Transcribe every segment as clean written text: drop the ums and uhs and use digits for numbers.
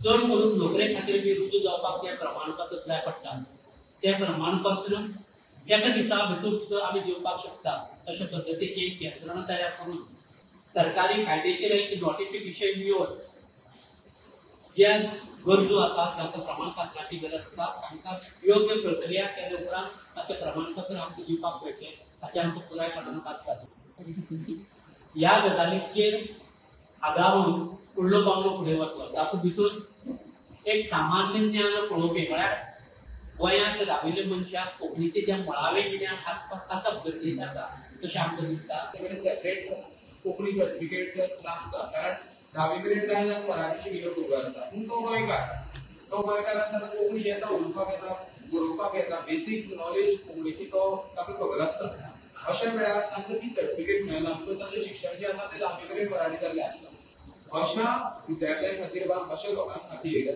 चड करून नोकरे खातीर बी रुजू जावपाक तें प्रमाणपत्र जाय पडटा। तें प्रमाणपत्र एका दिसा भितर सुद्दां आमी दिवपाक शकता अशा पद्दतीची एक यंत्रणा तयार करून सरकारी कायदेशीर एक नोटिफिकेशन दिवन ज्या गरजू आसात जांकां प्रमाणपत्राची गरज आसा तांकां योग्य प्रक्रिया केल्या उपरांत अशें प्रमाणपत्र आमकां दिवपाक मेळटलें हाचेर आमकां पुरायपणान आसता। ह्या गजालीचेर आदारून फुडलो पावलो फुडें वतलो। तातूंत भितर एक सामान्य ज्ञान पळोवपी म्हळ्यार गोंयांत राविल्ल्या मनशाक कोंकणीचें जें मुळावें ज्ञान आसप गरजेचें आसा तशें आमकां दिसता। सेपरेट कोंकणी सर्टिफिकेट नासता, कारण 10वी मेरेन कांय जाण मराठी शिकिल्लो भुरगो आसता, पूण तो गोंयकारान ताका कोंकणी येता, उलोवपाक येता, बरोवपाक येता, बेसीक नॉलेज कोंकणीची तो ताका खबर आसता। अशा वेळार तांकां ती सर्टिफिकेट मेळना, बिकॉज ताचें शिक्षण जें आसा तें 10वी मेरेन मराठी जाल्लें आसता। अशा विद्यार्थ्यां खातीर वा अशा लोकां खातीर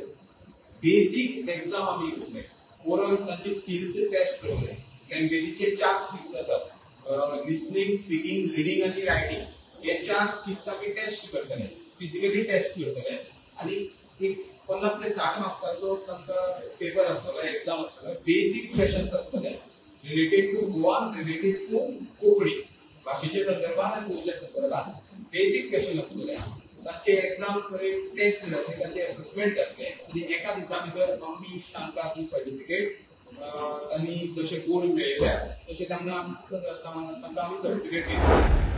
बेसीक एग्जाम आमी घेतले, ओरल तांची स्किल्स टेस्ट करतले। लँग्वेजीचे 4 स्किल्स आसात, लिसनिंग, स्पीकिंग, रिडिंग आनी रायटिंग। हे 4 स्किल्स आमी टेस्ट करतले, फिजिकली टेस्ट करतले आनी एक 50 ते 60 मार्क्साचो तांकां पेपर आसतलो, एग्जाम आसतलो। बेसीक क्वेश्चन्स आसतले related to Goa, related to Konkani भाशेच्या संदर्भात आनी गोंयच्या संदर्भात बेसीक क्वेश्चन आसतले। तांचे एग्जाम थंय टेस्ट जातले, तांचे असेसमेंट जातले आनी एका दिसा भितर आमी तांकां ती सर्टिफिकेट आनी जशे गुण मेळयल्या तशें तांकां आमी सर्टिफिकेट दितले।